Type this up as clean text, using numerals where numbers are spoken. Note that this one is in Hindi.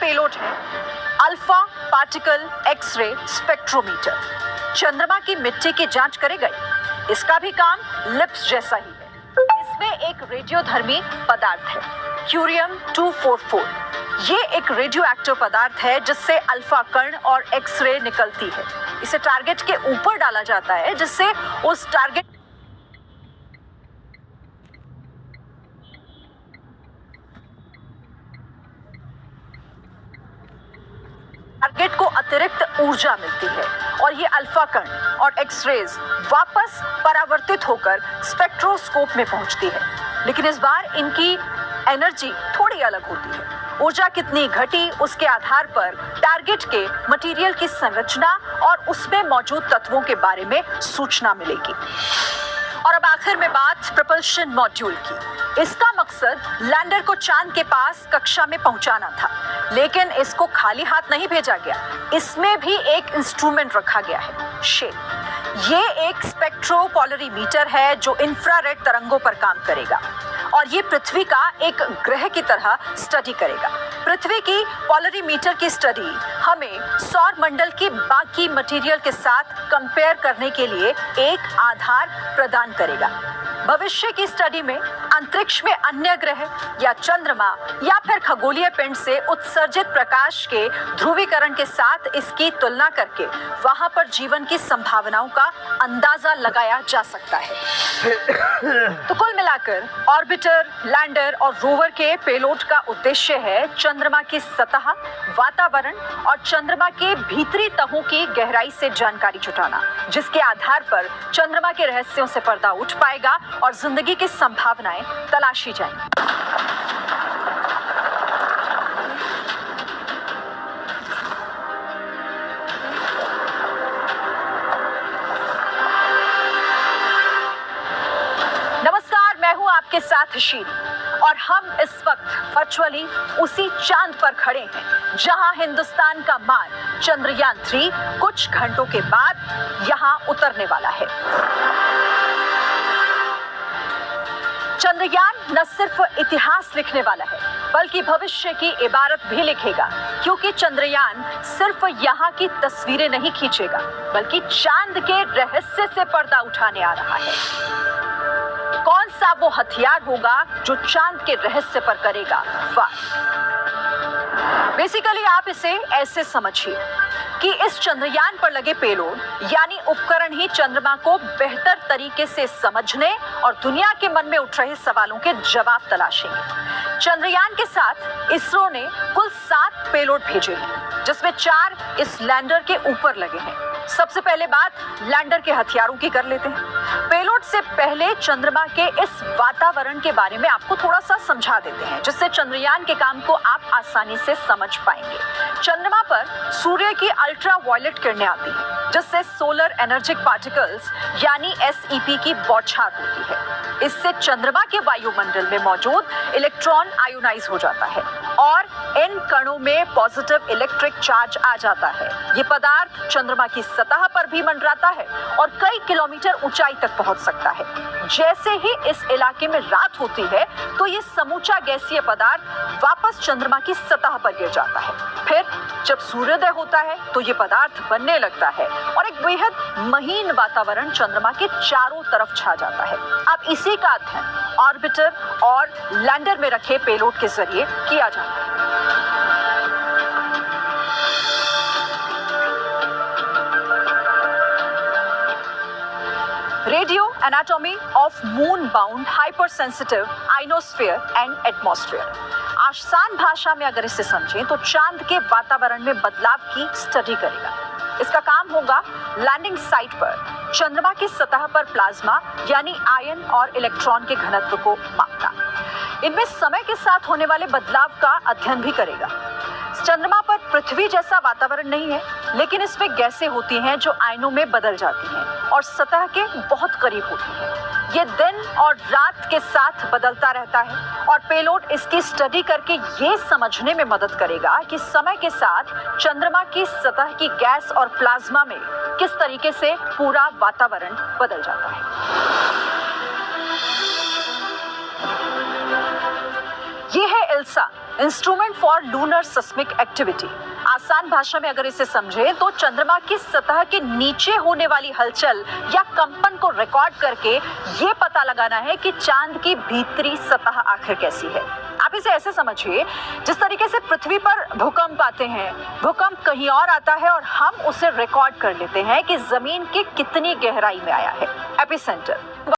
पेलोड है अल्फा पार्टिकल एक्सरे स्पेक्ट्रोमीटर। चंद्रमा की मिट्टी की जांच करेगा। इसका भी काम लिप्स जैसा ही है। इसमें एक रेडियोधर्मी पदार्थ है क्यूरियम 244। ये एक रेडियो एक्टिव पदार्थ है जिससे अल्फा कण और एक्सरे निकलती है। इसे टारगेट के ऊपर डाला जाता है जिससे उस टारगेट को अतिरिक्त ऊर्जा मिलती है और ये अल्फा कण और एक्सरेज वापस परावर्तित होकर स्पेक्ट्रोस्कोप में पहुंचती है। लेकिन इस बार इनकी एनर्जी थोड़ी अलग होती है। ऊर्जा कितनी घटी उसके आधार पर टारगेट के मटेरियल की संरचना और उसमें मौजूद तत्वों के बारे में सूचना मिलेगी। और अब आखिर में बात प्रपल्शन मॉड्यूल की। इसका मकसद लैंडर को चांद के पास कक्षा में पहुंचाना था, लेकिन इसको खाली हाथ नहीं भेजा गया। इसमें भी एक इंस्ट्रूमेंट रखा गया है, शेप। ये एक स्पेक्ट्रोपोलरीमीटर है जो इंफ्रारेड तरंगों पर काम करेगा और ये पृथ्वी का एक ग्रह की तरह स्टडी करेगा। पृथ्वी की पोलरीमीटर की स्टडी हमें सौर मंडल की बाकी मटेरियल के साथ कंपेयर करने के लिए एक आधार प्रदान करेगा। भविष्य की स्टडी में अंतरिक्ष में अन्य ग्रह या चंद्रमा या फिर खगोलीय पिंड से उत्सर्जित प्रकाश के ध्रुवीकरण के साथ इसकी तुलना करके वहां पर जीवन की संभावनाओं का अंदाजा लगाया जा सकता है। तो कुल मिलाकर ऑर्बिटर, लैंडर और रोवर के पेलोड का उद्देश्य है चंद्रमा की सतह, वातावरण और चंद्रमा के भीतरी तहों की गहराई से जानकारी जुटाना, जिसके आधार पर चंद्रमा के रहस्यों से पर्दा उठ पाएगा और जिंदगी की संभावनाएं तलाशी जाएंगी। नमस्कार, मैं हूं आपके साथ शीरी और हम इस वक्त वर्चुअली उसी चांद पर खड़े हैं जहां हिंदुस्तान का मान चंद्रयान 3 कुछ घंटों के बाद यहां उतरने वाला है। चंद्रयान न सिर्फ इतिहास लिखने वाला है बल्कि भविष्य की इबारत भी लिखेगा, क्योंकि चंद्रयान सिर्फ यहाँ की तस्वीरें नहीं खींचेगा बल्कि चांद के रहस्य से पर्दा उठाने आ रहा है। कौन सा वो हथियार होगा जो चांद के रहस्य पर करेगा वार। बेसिकली आप इसे ऐसे समझिए कि इस चंद्रयान पर लगे पेलोड यानी उपकरण ही चंद्रमा को बेहतर तरीके से समझने और दुनिया के मन में उठ रहे सवालों के जवाब तलाशेंगे। चंद्रयान के साथ इसरो ने कुल 7 पेलोड भेजे हैं, जिसमें 4 इस लैंडर के ऊपर लगे हैं। सबसे पहले बात लैंडर के हथियारों की कर लेते हैं। पेलोड से पहले चंद्रमा के इस वातावरण के बारे में आपको थोड़ा सा समझा देते हैं, जिससे चंद्रयान के काम को आप आसानी से समझ पाएंगे। चंद्रमा पर सूर्य की अल्ट्रा वायलेट किरणें आती हैं, जिससे सोलर एनर्जिक पार्टिकल्स यानी SEP की बौछार होती है। इससे चंद्रमा के वायुमंडल में मौजूद इलेक्ट्रॉन आयोनाइज हो जाता है और इन कणों में पॉजिटिव इलेक्ट्रिक चार्ज आ जाता है। ये पदार्थ चंद्रमा की सतह पर भी मंडराता है और कई किलोमीटर ऊंचाई तक पहुंच सकता है। जैसे ही इस इलाके में रात होती है तो ये समूचा गैसीय पदार्थ वापस चंद्रमा की सतह पर गिर जाता है। फिर जब सूर्योदय होता है तो ये पदार्थ बनने लगता है और एक बेहद महीन वातावरण चंद्रमा के चारों तरफ छा जाता है। अब इसी का अध्ययन ऑर्बिटर और लैंडर में रखे पेलोड के जरिए किया जाता है। Radio anatomy of moon-bound hypersensitive ionosphere and atmosphere। आसान भाषा में अगर इसे समझें तो चांद के वातावरण में बदलाव की स्टडी करेगा। इसका काम होगा लैंडिंग साइट पर चंद्रमा की सतह पर प्लाज्मा यानी आयन और इलेक्ट्रॉन के घनत्व को मापना। इनमें समय के साथ होने वाले बदलाव का अध्ययन भी करेगा। चंद्रमा पर पृथ्वी जैसा वातावरण नहीं है, लेकिन इसमें गैसें होती हैं जो आयनों में बदल जाती हैं और सतह के बहुत करीब होती हैं। ये दिन और रात के साथ बदलता रहता है और पेलोड इसकी स्टडी करके ये समझने में मदद करेगा कि समय के साथ चंद्रमा की सतह की गैस और प्लाज्मा में किस तरीके से पूरा वातावरण बदल जाता है। ये है ILSA instrument for lunar seismic activity. आसान भाषा में अगर इसे समझे तो चंद्रमा की सतह के नीचे होने वाली हलचल या कंपन को रिकॉर्ड करके ये पता लगाना है कि चांद की भीतरी सतह आखिर कैसी है। आप इसे ऐसे समझिए, जिस तरीके से पृथ्वी पर भूकंप आते हैं, भूकंप कहीं और आता है और हम उसे रिकॉर्ड कर लेते हैं कि जमीन की कितनी गहराई में आया है। एपिसेंटर